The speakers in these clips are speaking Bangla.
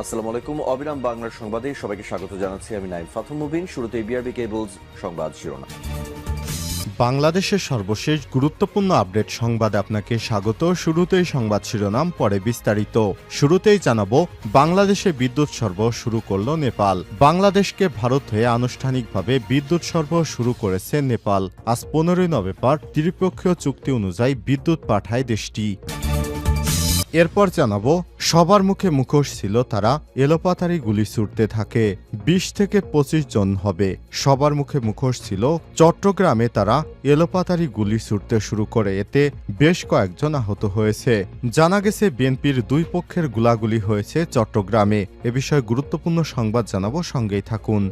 আসসালামু আলাইকুম। অবিরাম বাংলার সংবাদে সবাইকে স্বাগত জানাচ্ছি। আমি নাইম ফাথুম মুবিন। শুরুতেই বিআরবি কেবলস সংবাদ শিরোনাম। বাংলাদেশের সর্বশেষ গুরুত্বপূর্ণ আপডেট সংবাদে আপনাকে স্বাগত। শুরুতেই সংবাদ শিরোনাম, পরে বিস্তারিত। শুরুতেই জানাবো, বাংলাদেশে বিদ্যুৎ সরবরাহ শুরু করল নেপাল। বাংলাদেশকে ভারত হয়ে আনুষ্ঠানিকভাবে বিদ্যুৎ সরবরাহ শুরু করেছে নেপাল। আজ 15 নভেম্বর ত্রিপক্ষীয় চুক্তি অনুযায়ী বিদ্যুৎ পাঠায় দেশটি। এরপর জানাবো, সবার মুখে মুখোশ ছিল তারা এলোপাতাড়ি গুলি ছুড়তে থাকে। 20 থেকে 25 জন হবে। সবার মুখে মুখোশ ছিল। চট্টগ্রামে তারা এলোপাতাড়ি গুলি ছুড়তে শুরু করে, এতে বেশ কয়েকজন আহত হয়েছে। জানা গেছে বিএনপির দুই পক্ষের গোলাগুলি হয়েছে চট্টগ্রামে। এ বিষয়ে গুরুত্বপূর্ণ সংবাদ জানাবো, সঙ্গেই থাকুন।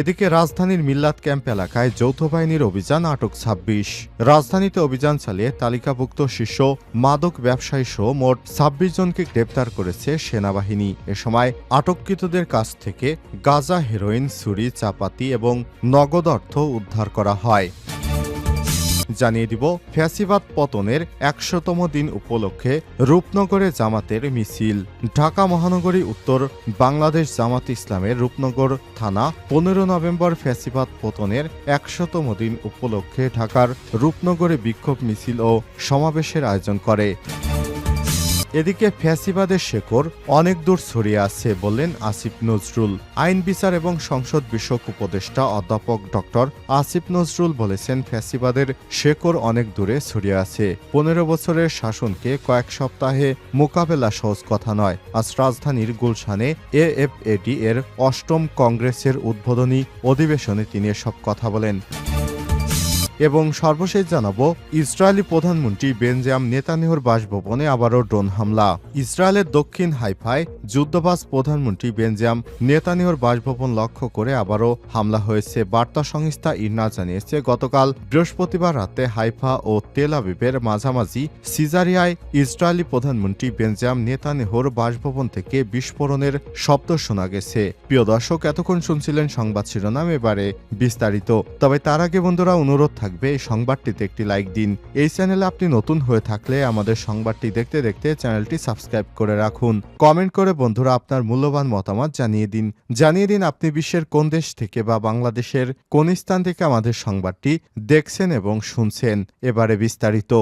এদিকে রাজধানীর মিল্লাত ক্যাম্প এলাকায় যৌথ বাহিনীর অভিযান, আটক 26। রাজধানীতে অভিযান চালিয়ে তালিকাভুক্ত শীর্ষ মাদক ব্যবসায়ী সহ মোট 26 জনকে গ্রেপ্তার করেছে সেনাবাহিনী। এ সময় আটককৃতদের কাছ থেকে গাঁজা, হেরোইন, ছুরি, চাপাতি এবং নগদ অর্থ উদ্ধার করা হয়। জানিয়ে দিব, ফ্যাসিবাদ পতনের 100তম দিন উপলক্ষে রূপনগরে জামাতের মিছিল। ঢাকা মহানগরী উত্তর বাংলাদেশ জামাত ইসলামের রূপনগর থানা 15 নভেম্বর ফ্যাসিবাদ পতনের 100তম দিন উপলক্ষে ঢাকার রূপনগরে বিক্ষোভ মিছিল ও সমাবেশের আয়োজন করে। এদিকে ফ্যাসিবাদের শেকড় অনেক দূর ছড়িয়ে আছে বললেন আসিফ নজরুল। আইন বিচার এবং সংসদ বিষয়ক উপদেষ্টা অধ্যাপক ডক্টর আসিফ নজরুল বলেছেন, ফ্যাসিবাদের শেকড় অনেক দূরে ছড়িয়ে আছে। 15 বছরের শাসনকে কয়েক সপ্তাহে মোকাবেলা সহজ কথা নয়। আজ রাজধানীর গুলশানে এএফএডি এর 8ম কংগ্রেসের উদ্বোধনী অধিবেশনে তিনি এসব কথা বলেন। এবং সর্বশেষ জানাবো, ইসরায়েলি প্রধানমন্ত্রী বেঞ্জামিন নেতানিয়াহুর বাসভবনে আবারও ড্রোন হামলা। ইসরায়েলের দক্ষিণ হাইফায় যুদ্ধবাজ প্রধানমন্ত্রী বেঞ্জামিন নেতানিয়াহুর বাসভবন লক্ষ্য করে আবারও হামলা হয়েছে। বার্তা সংস্থা ইরনা জানিয়েছে, গতকাল বৃহস্পতিবার রাতে হাইফা ও তেল আবিবের মাঝামাঝি সিজারিয়ায় ইসরায়েলি প্রধানমন্ত্রী বেঞ্জামিন নেতানিয়াহুর বাসভবন থেকে বিস্ফোরণের শব্দ শোনা গেছে। প্রিয় দর্শক, এতক্ষণ শুনছিলেন সংবাদ শিরোনাম, এবারে বিস্তারিত। তবে তার আগে বন্ধুরা, অনুরোধ থাকবে এই সংবাদটিতে একটি লাইক দিন। এই চ্যানেলে আপনি নতুন হয়ে থাকলে আমাদের সংবাদটি দেখতে দেখতে চ্যানেলটি সাবস্ক্রাইব করে রাখুন। কমেন্ট করে বন্ধুরা আপনার মূল্যবান মতামত জানিয়ে দিন আপনি বিশ্বের কোন দেশ থেকে বা বাংলাদেশের কোন স্থান থেকে আমাদের সংবাদটি দেখছেন এবং শুনছেন। এবারে বিস্তারিত।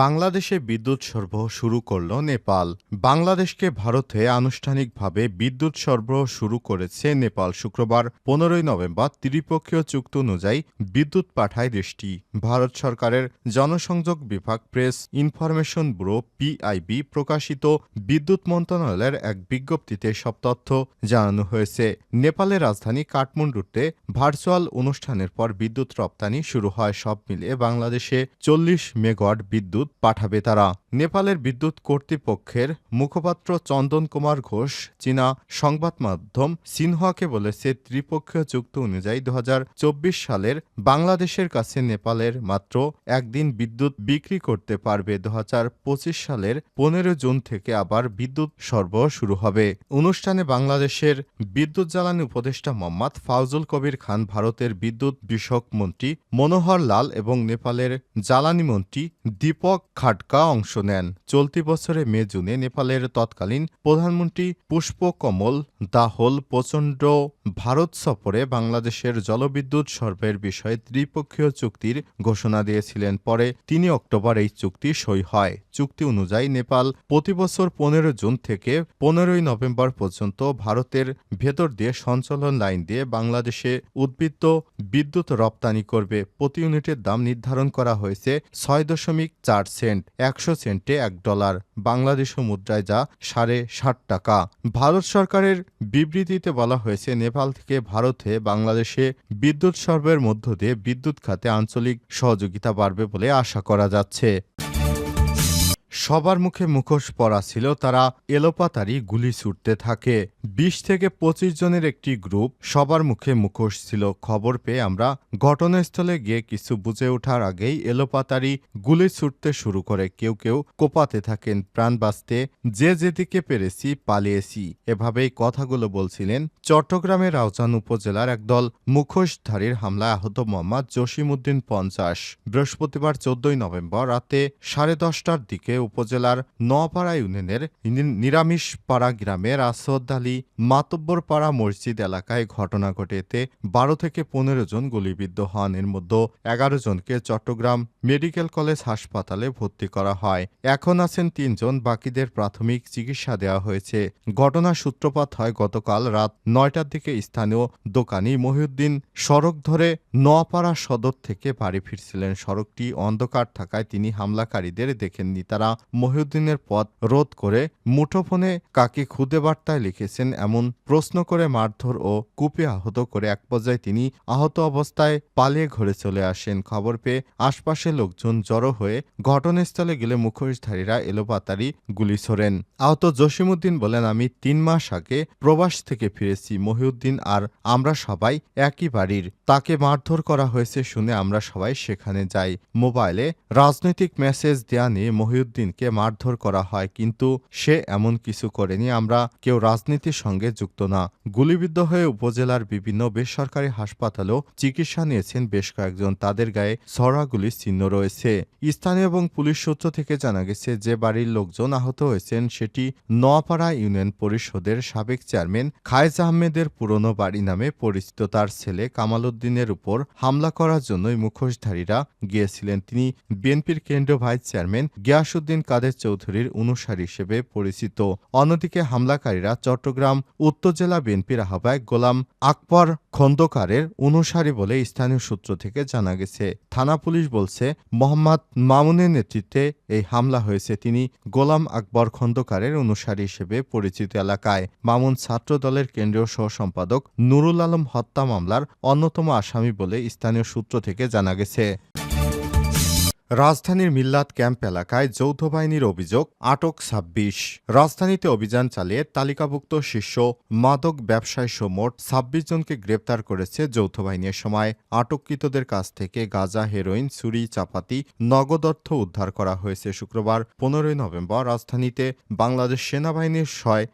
বাংলাদেশে বিদ্যুৎ সরবরাহ শুরু করল নেপাল। বাংলাদেশকে ভারত হয়ে আনুষ্ঠানিকভাবে বিদ্যুৎ সরবরাহ শুরু করেছে নেপাল। শুক্রবার 15 নভেম্বর ত্রিপক্ষীয় চুক্তি অনুযায়ী বিদ্যুৎ পাঠায় দেশটি। ভারত সরকারের জনসংযোগ বিভাগ, প্রেস ইনফরমেশন ব্যুরো পিআইবি প্রকাশিত বিদ্যুৎ মন্ত্রণালয়ের এক বিজ্ঞপ্তিতে সব তথ্য জানানো হয়েছে। নেপালের রাজধানী কাঠমান্ডুতে ভার্চুয়াল অনুষ্ঠানের পর বিদ্যুৎ রপ্তানি শুরু হয়। সব মিলিয়ে বাংলাদেশে 40 মেগাওয়াট বিদ্যুৎ পাঠাবে তারা। নেপালের বিদ্যুৎ কর্তৃপক্ষের মুখপাত্র চন্দন কুমার ঘোষ চীনা সংবাদ মাধ্যম সিনহুয়াকে বলেছে, ত্রিপক্ষীয় চুক্তি অনুযায়ী 2024 সালের বাংলাদেশের কাছে নেপালের মাত্র একদিন বিদ্যুৎ বিক্রি করতে পারবে। 2025 সালের 15 জুন থেকে আবার বিদ্যুৎ সরবরাহ শুরু হবে। অনুষ্ঠানে বাংলাদেশের বিদ্যুৎ জ্বালানি উপদেষ্টা মোহাম্মদ ফাউজুল কবির খান, ভারতের বিদ্যুৎ বিষয়ক মন্ত্রী মনোহর লাল এবং নেপালের জ্বালানি মন্ত্রী দীপক খাটকা অংশ নেন। চলতি বছরে মে জুনে নেপালের তৎকালীন প্রধানমন্ত্রী পুষ্পকমল দাহল প্রচণ্ড ভারত সফরে বাংলাদেশের জলবিদ্যুৎ সরবরাহের বিষয়ে ত্রিপক্ষীয় চুক্তির ঘোষণা দিয়েছিলেন। পরে 3 অক্টোবর এই চুক্তি সই হয়। চুক্তি অনুযায়ী নেপাল প্রতি বছর 15 জুন থেকে 15 নভেম্বর পর্যন্ত ভারতের ভেতর দিয়ে সঞ্চালন লাইন দিয়ে বাংলাদেশে উদ্বৃত্ত বিদ্যুৎ রপ্তানি করবে। প্রতি ইউনিটের দাম নির্ধারণ করা হয়েছে 6.4 সেন্ট, 100 সেন্টে $1, বাংলাদেশি মুদ্রায় যা 60.5 টাকা। ভারত সরকারের বিবৃতিতে বলা হয়েছে, নেপাল থেকে ভারতে বাংলাদেশে বিদ্যুৎ সরবরাহের মধ্য দিয়ে বিদ্যুৎ খাতে আঞ্চলিক সহযোগিতা বাড়বে বলে আশা করা যাচ্ছে। সবার মুখে মুখোশ পরা ছিল, তারা এলোপাতাড়ি গুলি ছুটতে থাকে। 20 থেকে 25 জনের একটি গ্রুপ, সবার মুখে মুখোশ ছিল। খবর পেয়ে আমরা ঘটনাস্থলে গিয়ে কিছু বুঝে ওঠার আগেই এলোপাতাড়ি গুলি ছুটতে শুরু করে। কেউ কেউ কোপাতে থাকেন, প্রাণ বাঁচতে যে যেদিকে পেরেছি পালিয়েছি, এভাবেই কথাগুলো বলছিলেন চট্টগ্রামের রাউজান উপজেলার একদল মুখোশধারীর হামলায় আহত মোহাম্মদ জসিম উদ্দিন 50। বৃহস্পতিবার 14 নভেম্বর রাতে 10:30টার দিকে উপজেলার নোয়াপাড়া ইউনিয়নের নিরামিষপাড়া গ্রামের আসদ আলী মাতব্বরপাড়া মসজিদ এলাকায় ঘটনা ঘটে। এতে 12 থেকে 15 জন গুলিবিদ্ধ হন। এর মধ্যে 11 জনকে চট্টগ্রাম মেডিকেল কলেজ হাসপাতালে ভর্তি করা হয়। এখন আছেন 3 জন, বাকিদের প্রাথমিক চিকিৎসা দেওয়া হয়েছে। ঘটনার সূত্রপাত হয় গতকাল রাত 9টার দিকে। স্থানীয় দোকানি মহিউদ্দিন সড়ক ধরে নোয়াপাড়া সদর থেকে বাড়ি ফিরছিলেন। সড়কটি অন্ধকার থাকায় তিনি হামলাকারীদের দেখেননি। তারা মহিউদ্দিনের পথ রোধ করে মুঠোফোনে কাকে খুদে বার্তায় লিখেছেন এমন প্রশ্ন করে মারধর ও কুপে আহত করে এক পর্যায়ে তিনি আহত অবস্থায় পালিয়ে ঘরে চলে আসেন। খবর পেয়ে আশপাশের লোকজন জড়ো হয়ে ঘটনাস্থলে গেলে মুখোশধারীরা এলোপাতাড়ি গুলি ছোড়েন। আহত জসিমউদ্দিন বলেন, আমি 3 মাস আগে প্রবাস থেকে ফিরেছি। মহিউদ্দিন আর আমরা সবাই একই বাড়ির। তাকে মারধর করা হয়েছে শুনে আমরা সবাই সেখানে যাই। মোবাইলে রাজনৈতিক মেসেজ দেয়া নিয়ে মহিউদ্দিনকে মারধর করা হয়, কিন্তু সে এমন কিছু করেনি। আমরা কেউ রাজনীতির সঙ্গে যুক্ত না। গুলিবিদ্ধ হয়ে উপজেলার বিভিন্ন বেসরকারি হাসপাতালেও চিকিৎসা নিয়েছেন বেশ কয়েকজন। তাদের গায়ে ছড়াগুলির চিহ্ন রয়েছে। স্থানীয় এবং পুলিশ সূত্র থেকে জানা গেছে যে বাড়ির লোকজন আহত হয়েছেন সেটি নোয়াপাড়া ইউনিয়ন পরিষদের সাবেক চেয়ারম্যান খায়েজ আহমেদের পুরনো বাড়ি নামে পরিচিত। তার ছেলে কামাল উদ্দিনের উপর হামলা করার জন্যই মুখোশধারীরা গিয়েছিলেন। তিনি বিএনপির কেন্দ্রীয় ভাইস চেয়ারম্যান গিয়াসউদ্দিন কাদের চৌধুরীর অনুসারী হিসেবে পরিচিত। অন্যদিকে হামলাকারীরা চট্টগ্রাম উত্তর জেলা বিএনপির আহ্বায়ক গোলাম আকবর খন্দকারের অনুসারী বলে স্থানীয় সূত্র থেকে জানা গেছে। থানা পুলিশ বলছে, মোহাম্মদ মামুনের নেতৃত্বে এই হামলা হয়েছে। তিনি গোলাম আকবর খন্দকারের অনুসারী হিসেবে পরিচিত। এলাকায় মামুন ছাত্র দলের কেন্দ্রীয় সহ সম্পাদক নুরুল আলম হত্যা মামলার অন্যতম আসামি বলে স্থানীয় সূত্র থেকে জানা গেছে। রাজধানীর মিল্লাত ক্যাম্প এলাকায় যৌথ বাহিনীর অভিযোগ, আটক 26। রাজধানীতে অভিযান চালিয়ে তালিকাভুক্ত শীর্ষ মাদক ব্যবসায়ীসহ মোট 26 জনকে গ্রেপ্তার করেছে যৌথ বাহিনীর। সময় আটককৃতদের কাছ থেকে গাঁজা, হেরোইন, ছুরি, চাপাতি, নগদ অর্থ উদ্ধার করা হয়েছে। শুক্রবার 15 নভেম্বর রাজধানীতে বাংলাদেশ সেনাবাহিনীর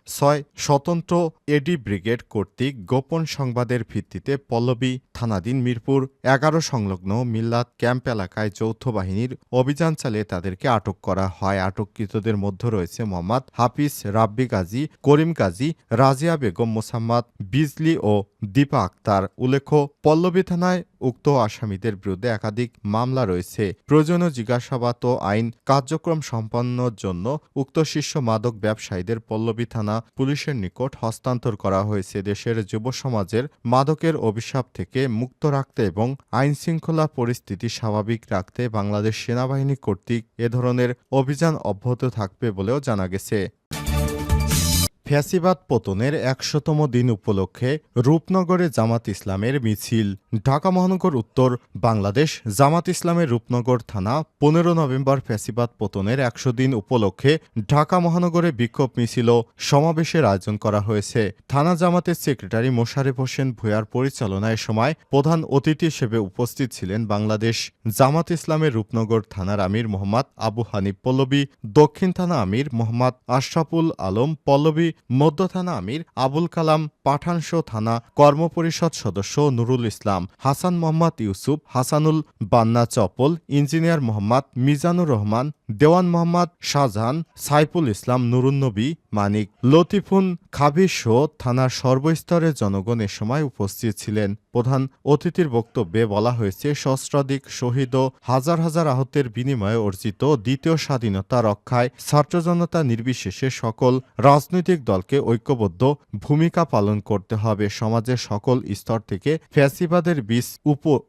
6 স্বতন্ত্র এডি ব্রিগেড কর্তৃক গোপন সংবাদের ভিত্তিতে পল্লবী থানাধীন মিরপুর 11 সংলগ্ন মিল্লাত ক্যাম্প এলাকায় যৌথ বাহিনীর অভিযান চালিয়ে তাদেরকে আটক করা হয়। আটককৃতদের মধ্যে রয়েছে মোহাম্মদ হাফিজ, রাব্বি গাজী, করিম গাজী, রাজিয়া বেগম, মোসাম্মদ বিজলি ও দীপা আক্তার। উল্লেখ্য, পল্লবী থানায় উক্ত আসামিদের বিরুদ্ধে একাধিক মামলা রয়েছে। প্রয়োজনীয় জিজ্ঞাসাবাদ ও আইন কার্যক্রম সম্পন্নের জন্য উক্ত শীর্ষ মাদক ব্যবসায়ীদের পল্লবী থানা পুলিশের নিকট হস্তান্তর করা হয়েছে। দেশের যুব সমাজের মাদকের অভিশাপ থেকে মুক্ত রাখতে এবং আইনশৃঙ্খলা পরিস্থিতি স্বাভাবিক রাখতে বাংলাদেশ সেনাবাহিনী কর্তৃক এ ধরনের অভিযান অব্যাহত থাকবে বলেও জানা গেছে। ফ্যাসিবাদ পতনের 100তম দিন উপলক্ষে রূপনগরে জামাত ইসলামের মিছিল। ঢাকা মহানগর উত্তর বাংলাদেশ জামাত ইসলামের রূপনগর থানা 15 নভেম্বর ফ্যাসিবাদ পতনের 100 দিন উপলক্ষে ঢাকা মহানগরে বিক্ষোভ মিছিল ও সমাবেশের আয়োজন করা হয়েছে। থানা জামাতের সেক্রেটারি মোশারেফ হোসেন ভূঁইয়ার পরিচালনায় সময় প্রধান অতিথি হিসেবে উপস্থিত ছিলেন বাংলাদেশ জামাত ইসলামের রূপনগর থানার আমির মোহাম্মদ আবু হানিফ পল্লবী, দক্ষিণ থানা আমির মোহাম্মদ আশরাফুল আলম পল্লবী, মধ্য থানা আমির আবুল কালাম, পাঠানশো থানা কর্মপরিষদ সদস্য নুরুল ইসলাম, হাসান মোহাম্মদ ইউসুফ, হাসানুল বান্না চপল, ইঞ্জিনিয়ার মোহাম্মদ মিজানুর রহমান, দেওয়ান মোহাম্মদ শাহজাহান, সাইফুল ইসলাম, নুরুন্নবী মানিক, লতিফুন খাবির সহ থানার সর্বস্তরের জনগণ এ সময় উপস্থিত ছিলেন। প্রধান অতিথির বক্তব্যে বলা হয়েছে, সহস্রাধিক শহীদ ও হাজার হাজার আহতের বিনিময়ে অর্জিত দ্বিতীয় স্বাধীনতা রক্ষায় ছাত্র জনতা নির্বিশেষে সকল রাজনৈতিক দলকে ঐক্যবদ্ধ ভূমিকা পালন করতে হবে। সমাজের সকল স্তর থেকে ফ্যাসিবাদের বীজ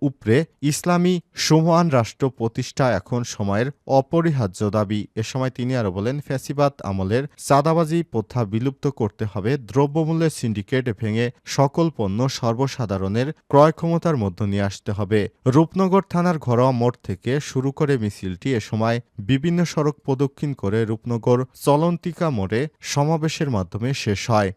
উপড়ে ইসলামী সমহান রাষ্ট্র প্রতিষ্ঠা এখন সময়ের অপরিহার্য দাবি। এ সময় তিনি আরো বলেন, ফ্যাসিবাদ আমলের চাঁদাবাজি প্রথা বিলুপ্ত করতে হবে। দ্রব্যমূল্যের সিন্ডিকেট ভেঙে সকল পণ্য সর্বসাধারণের ক্রয় ক্ষমতার মধ্যে নিয়ে আসতে হবে। রূপনগর থানার ঘরোয়া মোড় থেকে শুরু করে মিছিলটি এ সময় বিভিন্ন সড়ক প্রদক্ষিণ করে রূপনগর চলন্তিকা মোড়ে সমাবেশের মাধ্যমে শেষ হয়।